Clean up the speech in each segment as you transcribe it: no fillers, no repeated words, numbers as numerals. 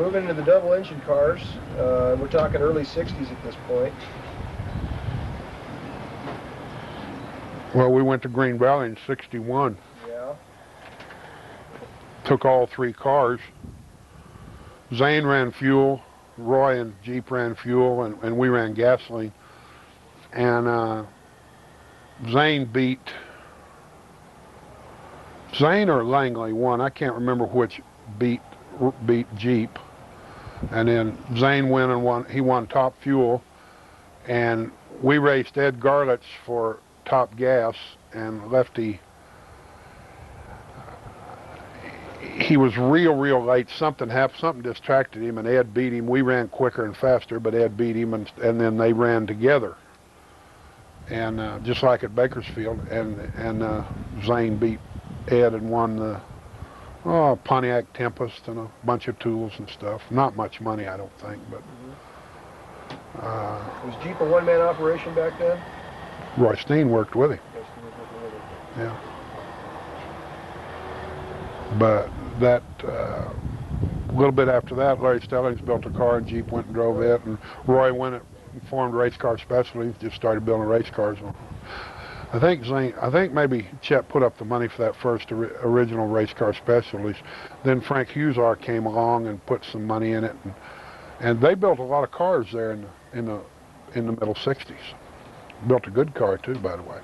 moving into the double engine cars. We're talking early 60s at this point. Well, we went to Green Valley in '61. Yeah. Took all 3 cars. Zane ran fuel, Roy and Jeep ran fuel, and we ran gasoline. And Zane or Langley won. I can't remember which beat Jeep. And then Zane he won top fuel, and we raced Ed Garlett's for top gas, and Lefty, he was real late. Something happened, something distracted him, and Ed beat him. We ran quicker and faster, but Ed beat him, and then they ran together. And just like at Bakersfield, and Zane beat Ed and won the Pontiac Tempest and a bunch of tools and stuff. Not much money, I don't think, but. Was Jeep a one-man operation back then? Roy Steen worked with him. Yeah. But that, a little bit after that, Larry Stellings built a car and Jeep went and drove it, and Roy went and formed Race Car Specialties, just started building race cars. I think maybe Chet put up the money for that first original Race Car Specialties. Then Frank Huszar came along and put some money in it, and they built a lot of cars there in the middle '60s. Built a good car too, by the way.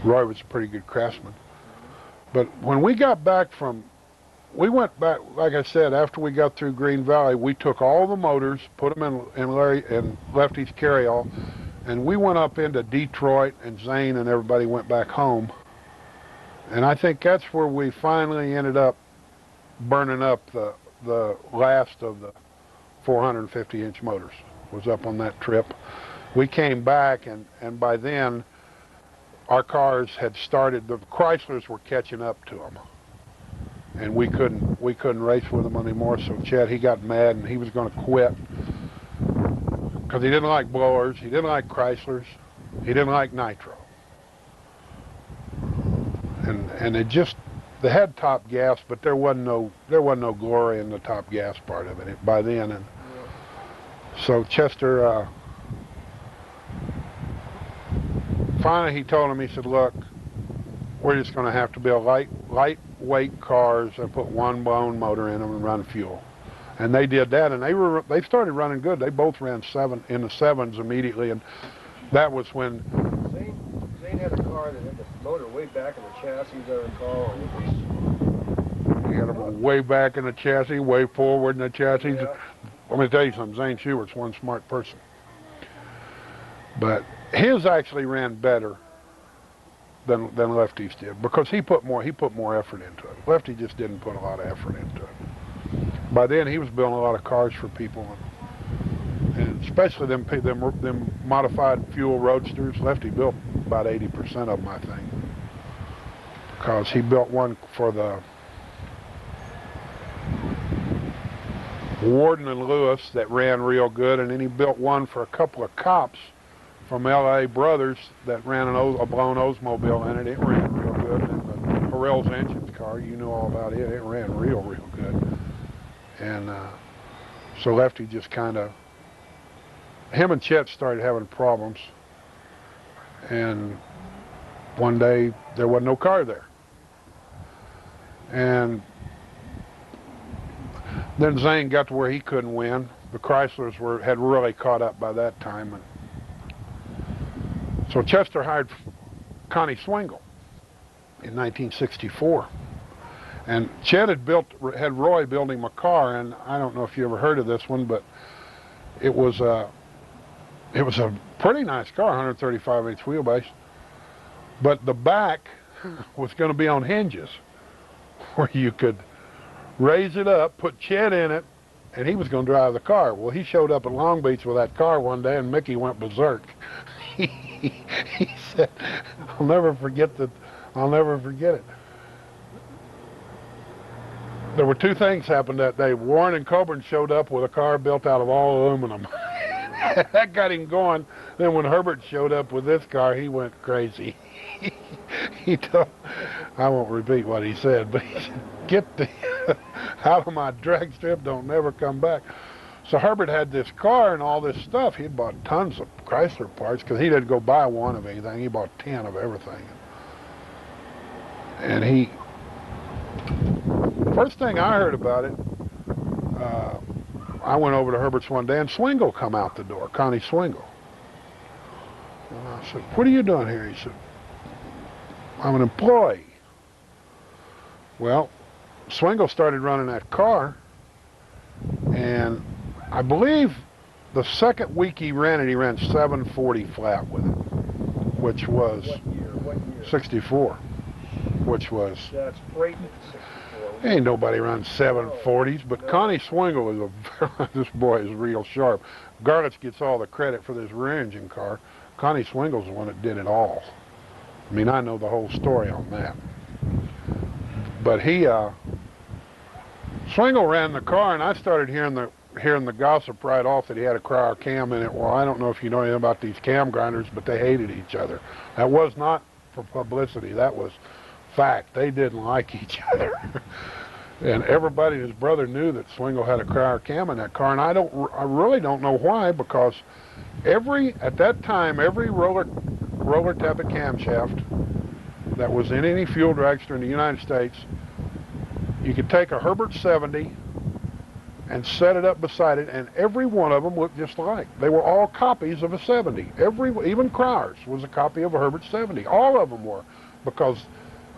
Roy was a pretty good craftsman. But when we got back we went back, like I said, after we got through Green Valley, we took all the motors, put them in Larry and Lefty's carryall, and we went up into Detroit, and Zane and everybody went back home. And I think that's where we finally ended up burning up the last of the 450-inch motors. Was up on that trip. We came back, and by then, our cars had started, the Chryslers were catching up to them. And we couldn't race with them anymore, so Chet, he got mad and he was going to quit. Because he didn't like blowers, he didn't like Chryslers, he didn't like nitro. And they had top gas, but there wasn't no glory in the top gas part of it by then. And so Chester, finally he told him, he said, look, we're just going to have to build lightweight cars and put one blown motor in them and run fuel. And they did that, and they started running good. They both ran in the sevens immediately, and that was when Zane had a car that had the motor way back in the chassis, I recall. He had them way back in the chassis, way forward in the chassis. Yeah. Let me tell you something, Zane Schuert's one smart person. But his actually ran better than Lefty's did, because he put more effort into it. Lefty just didn't put a lot of effort into it. By then he was building a lot of cars for people, and especially them modified fuel roadsters. Lefty built about 80% of them, I think, because he built one for the Warden and Lewis that ran real good, and then he built one for a couple of cops from L.A. Brothers that ran a blown Oldsmobile in it. It ran real good. And the Horrell's engines car, you know all about it. It ran real good. And so Lefty just kind of, him and Chet started having problems. And one day there wasn't no car there. And then Zane got to where he couldn't win. The Chryslers had really caught up by that time. And so Chester hired Connie Swingle in 1964. And Chet had Roy build him a car, and I don't know if you ever heard of this one, but it was a pretty nice car, 135-inch wheelbase. But the back was going to be on hinges, where you could raise it up, put Chet in it, and he was going to drive the car. Well, he showed up at Long Beach with that car one day, and Mickey went berserk. He said, I'll never forget it. There were two things happened that day. Warren and Coburn showed up with a car built out of all aluminum. That got him going. Then when Herbert showed up with this car, he went crazy. I won't repeat what he said, but he said, out of my drag strip, don't never come back. So Herbert had this car and all this stuff. He'd bought tons of Chrysler parts because he didn't go buy one of anything. He bought 10 of everything. And first thing I heard about it, I went over to Herbert's one day and Swingle come out the door, Connie Swingle. And I said, "What are you doing here?" He said, "I'm an employee." Well, Swingle started running that car, and I believe the second week he ran it, he ran 740 flat with it, which was What year? 64, which was, That's freight at 64. ain't nobody runs 740s, but No. Connie Swingle is this boy is real sharp. Garlitz gets all the credit for this rear engine car. Connie Swingle's the one that did it all. I mean, I know the whole story on that. But Swingle ran the car, and I started hearing the gossip right off that he had a Cryer cam in it. Well, I don't know if you know anything about these cam grinders, but they hated each other. That was not for publicity. That was fact. They didn't like each other. And everybody, his brother, knew that Swingle had a Cryer cam in that car, and I really don't know why, because at that time, every roller tappet camshaft that was in any fuel dragster in the United States, you could take a Herbert 70 and set it up beside it, and every one of them looked just alike. They were all copies of a 70. Even Cryer's was a copy of a Herbert 70. All of them were, because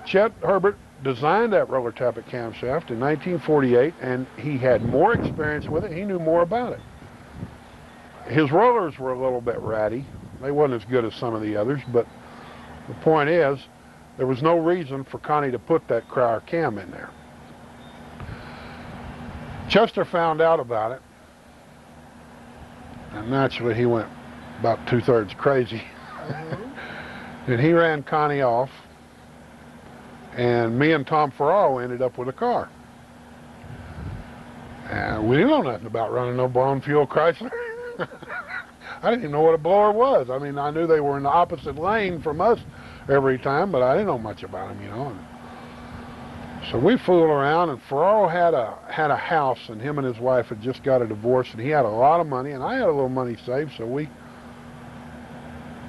Chet Herbert designed that roller tappet camshaft in 1948, and he had more experience with it. He knew more about it. His rollers were a little bit ratty. They wasn't as good as some of the others, but the point is, there was no reason for Connie to put that Cryer cam in there. Chester found out about it, and naturally he went about 2/3 crazy. And he ran Connie off, and me and Tom Ferraro ended up with a car. And we didn't know nothing about running no blown fuel Chrysler. I didn't even know what a blower was. I mean, I knew they were in the opposite lane from us every time, but I didn't know much about them, you know. And so we fooled around, and Ferraro had a house, and him and his wife had just got a divorce, and he had a lot of money, and I had a little money saved, so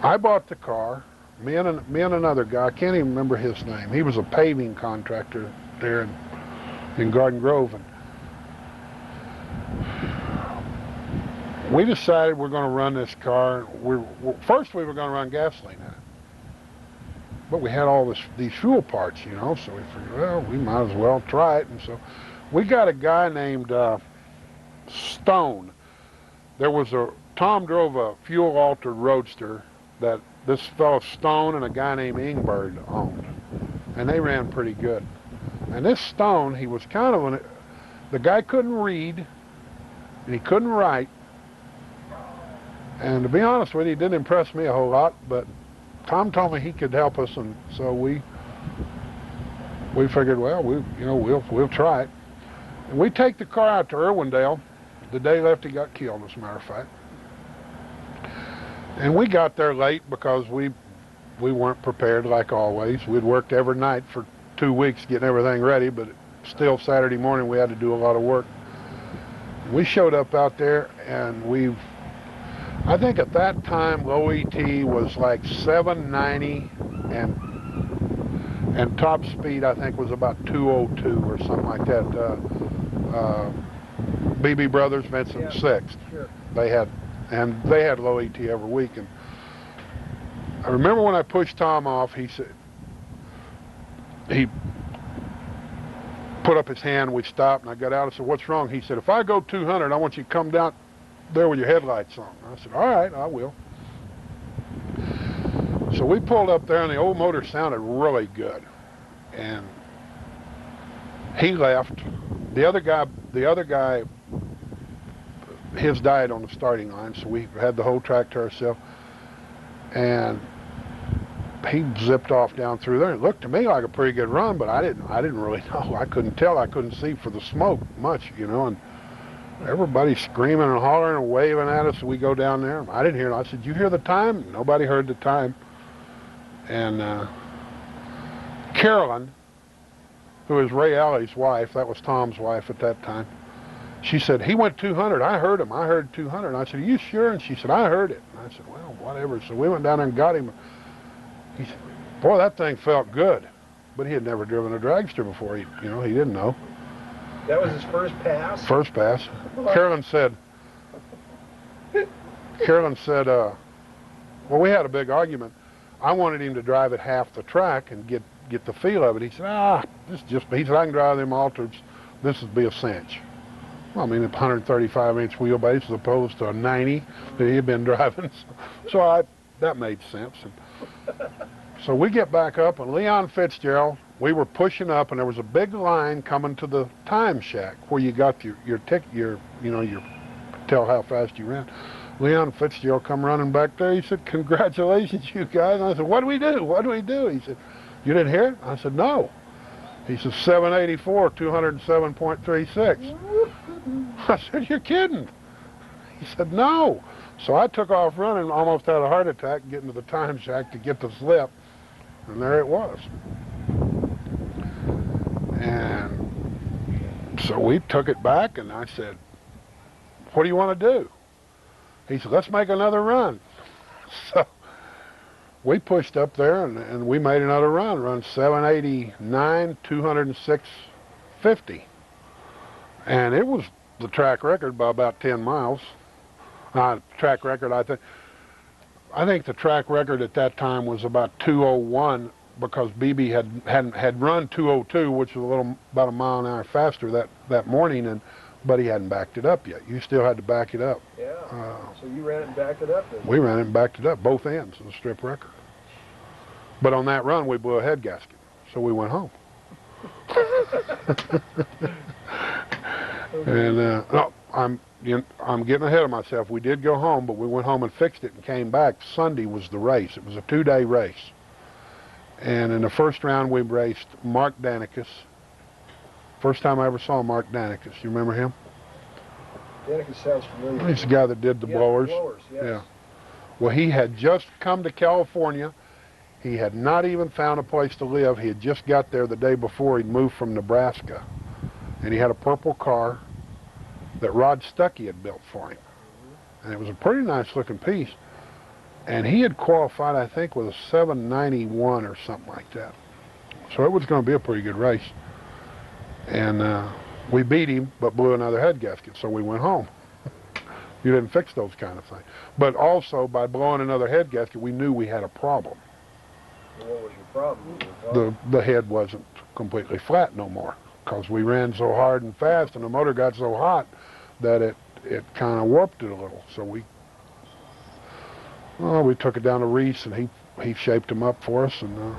I bought the car. Me and another guy, I can't even remember his name. He was a paving contractor there in Garden Grove, and we decided we're going to run this car. First we were going to run gasoline in it, but we had all these fuel parts, you know, so we figured, well, we might as well try it. And so we got a guy named Stone. Tom drove a fuel altered roadster that this fellow Stone and a guy named Ingbird owned, and they ran pretty good. And this Stone, he was kind of the guy couldn't read and he couldn't write, and to be honest with you, he didn't impress me a whole lot, but Tom told me he could help us, and so we figured, well, we'll try it. And we take the car out to Irwindale the day Lefty got killed, as a matter of fact. And we got there late because we weren't prepared, like always. We'd worked every night for 2 weeks getting everything ready, but still Saturday morning we had to do a lot of work. We showed up out there, and I think at that time low ET was like 790, and top speed I think was about 202 or something like that. BB Brothers, Vincent Sixth. Sure. They had low ET every week, and I remember when I pushed Tom off, he put up his hand, we stopped, and I got out and said, "What's wrong?" He said, "If I go 200, I want you to come down there with your headlights on." I said, "All right, I will." So we pulled up there, and the old motor sounded really good, and he left. The other guy, his died on the starting line, so we had the whole track to ourselves, and he zipped off down through there. It looked to me like a pretty good run, but I didn't really know. I couldn't tell. I couldn't see for the smoke much, you know, and everybody screaming and hollering and waving at us. We go down there. I didn't hear it. I said, "You hear the time?" Nobody heard the time. And Carolyn who was Ray Alley's wife, that was Tom's wife at that time, she said, he went 200. I heard him. I heard 200. And I said, are you sure? And she said, I heard it. And I said, well, whatever. So we went down there and got him. He said, boy, that thing felt good. But he had never driven a dragster before. He didn't know. That was his first pass? First pass. Carolyn said, well, we had a big argument. I wanted him to drive it half the track and get the feel of it. He said, he said, I can drive them altereds. This would be a cinch. Well, I mean, a 135-inch wheelbase as opposed to a 90 that he had been driving. So that made sense. And so we get back up, and Leon Fitzgerald, we were pushing up, and there was a big line coming to the time shack where you got your ticket, your tell how fast you ran. Leon Fitzgerald come running back there. He said, congratulations, you guys. And I said, what do we do? What do we do? He said, you didn't hear it? I said, no. He said, 784, 207.36. I said, you're kidding. He said, no. So I took off running, almost had a heart attack getting to the time shack to get the slip. And there it was. And so we took it back, and I said, what do you want to do? He said, let's make another run. So we pushed up there, and we made another run 789, 206.50. And it was the track record by about 10 miles. Track record, I think the track record at that time was about 201 because BB had run 202, which was about a mile an hour faster that morning, but he hadn't backed it up yet. You still had to back it up. Yeah. So you ran it and backed it up then? We ran it and backed it up, both ends of the strip record. But on that run, we blew a head gasket, so we went home. And no, I'm getting ahead of myself. We did go home, but we went home and fixed it and came back. Sunday was the race. It was a 2-day race. And in the first round, we raced Mark Danicus. First time I ever saw Mark Danicus. You remember him? Danicus sounds familiar. He's the guy that did the blowers. Blowers, yes. Yeah. Well, he had just come to California. He had not even found a place to live. He had just got there the day before. He'd moved from Nebraska. And he had a purple car that Rod Stuckey had built for him. And it was a pretty nice looking piece. And he had qualified, I think, with a 791 or something like that. So it was going to be a pretty good race. And we beat him, but blew another head gasket, so we went home. You didn't fix those kind of things. But also, by blowing another head gasket, we knew we had a problem. What was your problem? The head wasn't completely flat no more, because we ran so hard and fast, and the motor got so hot that it kind of warped it a little. So we took it down to Reese, and he shaped them up for us. And were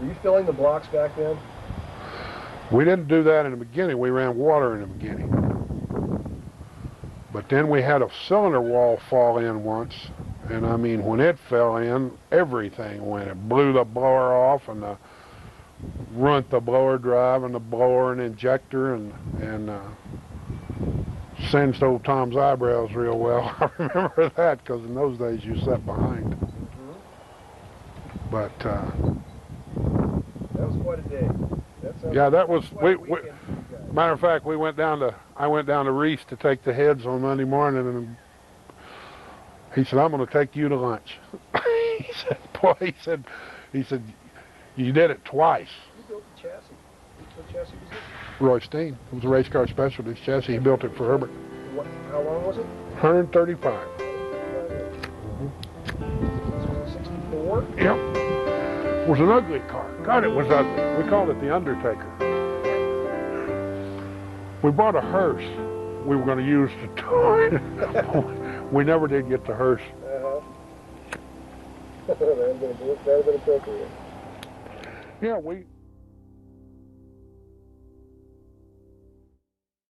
you filling the blocks back then? We didn't do that in the beginning. We ran water in the beginning. But then we had a cylinder wall fall in once, and I mean, when it fell in, everything went. It blew the blower off, and ruined the blower drive and the blower and injector, and singed old Tom's eyebrows real well. I remember that, because in those days you sat behind. Mm-hmm. But that was quite a day. Yeah, that was matter of fact, I went down to Reese to take the heads on Monday morning, and he said, I'm going to take you to lunch. He said, boy, he said, you did it twice. Who built the chassis? What chassis was it? Roy Steen. It was a race car specialty chassis. He built it for Herbert. How long was it? 135. This was a 64? Yep. It was an ugly car. God, it was ugly. We called it the Undertaker. We bought a hearse we were going to use to tow. We never did get the hearse. That would have been appropriate. Yeah, we